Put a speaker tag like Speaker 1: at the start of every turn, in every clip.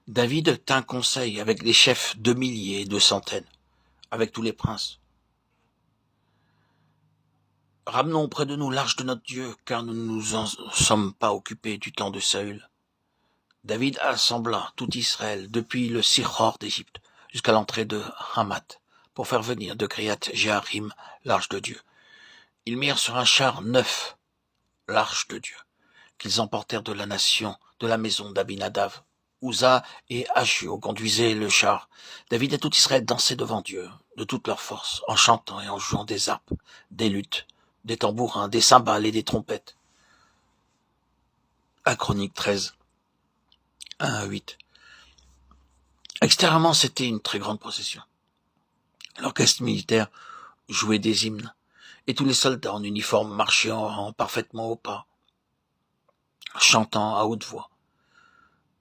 Speaker 1: David tint conseil avec les chefs de milliers et de centaines, avec tous les princes. Ramenons auprès de nous l'arche de notre Dieu, car nous ne nous en sommes pas occupés du temps de Saül. David assembla tout Israël depuis le Sichor d'Égypte jusqu'à l'entrée de Hamath pour faire venir de Kriat Jearim l'arche de Dieu. Ils mirent sur un char neuf l'arche de Dieu, qu'ils emportèrent de la nation, de la maison d'Abinadav. Uza et Achio conduisaient le char. David et tout Israël dansaient devant Dieu, de toute leur force, en chantant et en jouant des harpes, des luttes, des tambourins, des cymbales et des trompettes. 1 Chroniques 13, 1 à 8. Extérieurement, c'était une très grande procession. L'orchestre militaire jouait des hymnes, et tous les soldats en uniforme marchaient en rang parfaitement au pas, chantant à haute voix.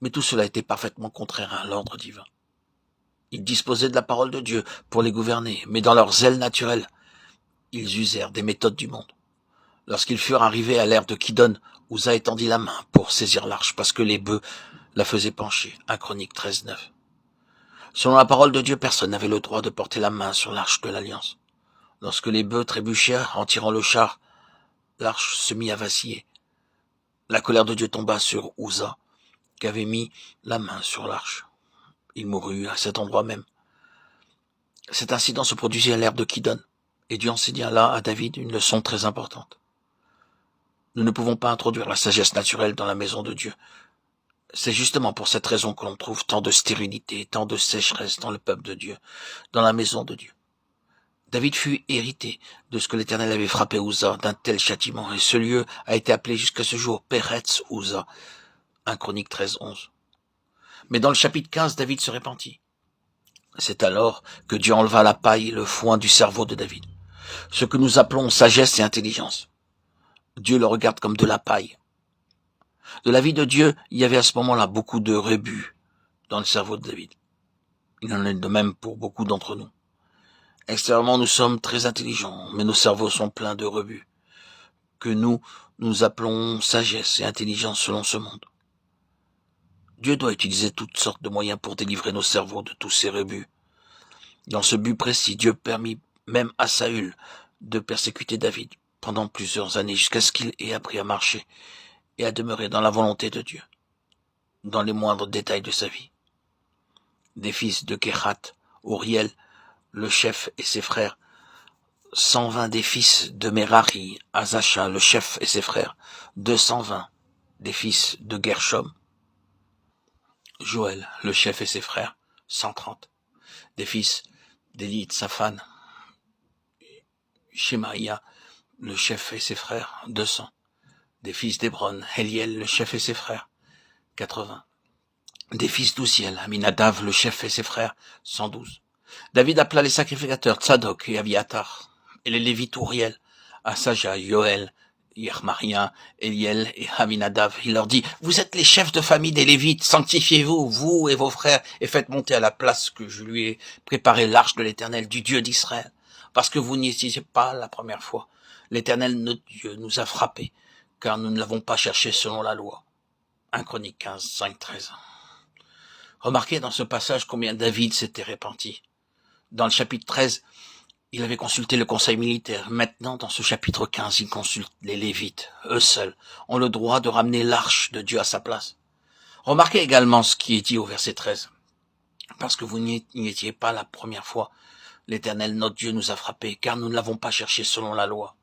Speaker 1: Mais tout cela était parfaitement contraire à l'ordre divin. Ils disposaient de la parole de Dieu pour les gouverner, mais dans leur zèle naturel, ils usèrent des méthodes du monde. Lorsqu'ils furent arrivés à l'ère de Kidon, Uza étendit la main pour saisir l'arche, parce que les bœufs la faisaient pencher. 1 Chroniques 13, 9. Selon la parole de Dieu, personne n'avait le droit de porter la main sur l'arche de l'Alliance. Lorsque les bœufs trébuchèrent en tirant le char, l'arche se mit à vaciller. La colère de Dieu tomba sur Uza, qui avait mis la main sur l'arche. Il mourut à cet endroit même. Cet incident se produisit à l'ère de Kidon, et Dieu enseigna là à David une leçon très importante. Nous ne pouvons pas introduire la sagesse naturelle dans la maison de Dieu. C'est justement pour cette raison que l'on trouve tant de stérilité, tant de sécheresse dans le peuple de Dieu, dans la maison de Dieu. David fut hérité de ce que l'Éternel avait frappé Uza d'un tel châtiment, et ce lieu a été appelé jusqu'à ce jour Peretz Uza. 1 Chroniques 13, 11. Mais dans le chapitre 15, David se repentit. C'est alors que Dieu enleva la paille et le foin du cerveau de David, ce que nous appelons sagesse et intelligence. Dieu le regarde comme de la paille. De la vie de Dieu, il y avait à ce moment-là beaucoup de rebut dans le cerveau de David. Il en est de même pour beaucoup d'entre nous. Extérieurement, nous sommes très intelligents, mais nos cerveaux sont pleins de rebut, que nous appelons sagesse et intelligence selon ce monde. Dieu doit utiliser toutes sortes de moyens pour délivrer nos cerveaux de tous ces rebut. Dans ce but précis, Dieu permit même à Saül de persécuter David pendant plusieurs années jusqu'à ce qu'il ait appris à marcher et à demeurer dans la volonté de Dieu, dans les moindres détails de sa vie. Des fils de Kehat, Uriel, le chef et ses frères, 120 des fils de Merari, Azacha, le chef et ses frères, 220 des fils de Gershom, Joël, le chef et ses frères, 130 des fils d'Élite, Saphan, Shemaïa, le chef et ses frères, 200 des fils d'Hébron, Eliel, le chef et ses frères, 80 des fils d'Ouziel, Aminadav, le chef et ses frères, 112. David appela les sacrificateurs Tzadok et Abiatar, et les Lévites Uriel, Asaja, Yoël, Yermaria, Eliel et Aminadav. Il leur dit, vous êtes les chefs de famille des Lévites, sanctifiez-vous, vous et vos frères, et faites monter à la place que je lui ai préparé l'arche de l'Éternel, du Dieu d'Israël, parce que vous n'y étiez pas la première fois. L'Éternel, notre Dieu, nous a frappés, car nous ne l'avons pas cherché selon la loi. 1 Chroniques 15, 5, 13. Remarquez dans ce passage combien David s'était repenti. Dans le chapitre 13, il avait consulté le conseil militaire. Maintenant, dans ce chapitre 15, il consulte les Lévites. Eux seuls ont le droit de ramener l'arche de Dieu à sa place. Remarquez également ce qui est dit au verset 13. Parce que vous n'y étiez pas la première fois, l'Éternel, notre Dieu, nous a frappés, car nous ne l'avons pas cherché selon la loi.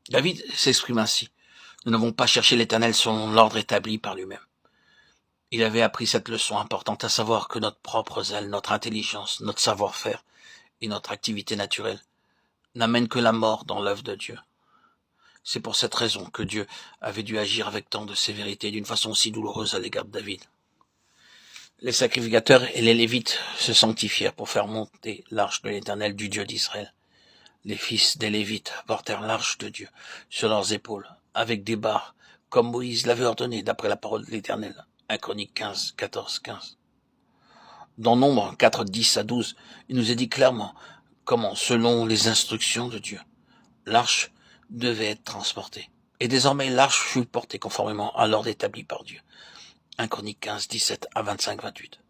Speaker 1: David s'exprime ainsi. Nous n'avons pas cherché l'Éternel selon l'ordre établi par lui-même. Il avait appris cette leçon importante, à savoir que notre propre zèle, notre intelligence, notre savoir-faire et notre activité naturelle n'amènent que la mort dans l'œuvre de Dieu. C'est pour cette raison que Dieu avait dû agir avec tant de sévérité d'une façon aussi douloureuse à l'égard de David. Les sacrificateurs et les Lévites se sanctifièrent pour faire monter l'arche de l'Éternel du Dieu d'Israël. Les fils des Lévites portèrent l'arche de Dieu sur leurs épaules, avec des barres, comme Moïse l'avait ordonné d'après la parole de l'Éternel. 1 Chroniques 15, 14, 15. Dans Nombre 4, 10 à 12, il nous est dit clairement comment, selon les instructions de Dieu, l'arche devait être transportée. Et désormais, l'arche fut portée conformément à l'ordre établi par Dieu. 1 Chroniques 15, 17 à 25, 28.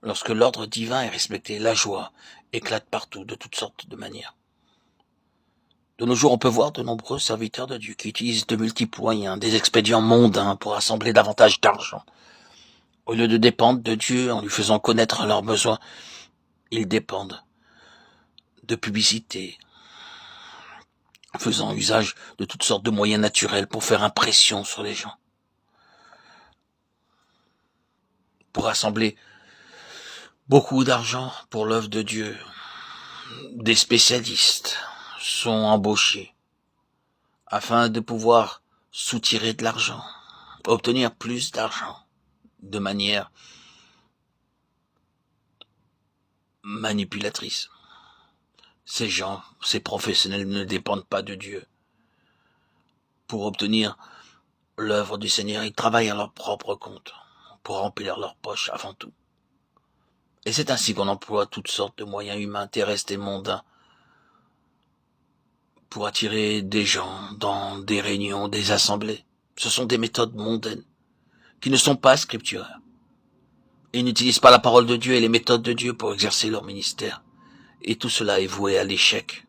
Speaker 1: Lorsque l'ordre divin est respecté, la joie éclate partout de toutes sortes de manières. De nos jours, on peut voir de nombreux serviteurs de Dieu qui utilisent de multiples moyens, des expédients mondains pour assembler davantage d'argent. Au lieu de dépendre de Dieu en lui faisant connaître leurs besoins, ils dépendent de publicité, faisant usage de toutes sortes de moyens naturels pour faire impression sur les gens. Pour rassembler beaucoup d'argent pour l'œuvre de Dieu, des spécialistes sont embauchés afin de pouvoir soutirer de l'argent, obtenir plus d'argent de manière manipulatrice. Ces gens, ces professionnels ne dépendent pas de Dieu. Pour obtenir l'œuvre du Seigneur, ils travaillent à leur propre compte, pour remplir leur poche avant tout. Et c'est ainsi qu'on emploie toutes sortes de moyens humains, terrestres et mondains pour attirer des gens dans des réunions, des assemblées. Ce sont des méthodes mondaines qui ne sont pas scripturaires. Ils n'utilisent pas la parole de Dieu et les méthodes de Dieu pour exercer leur ministère. Et tout cela est voué à l'échec.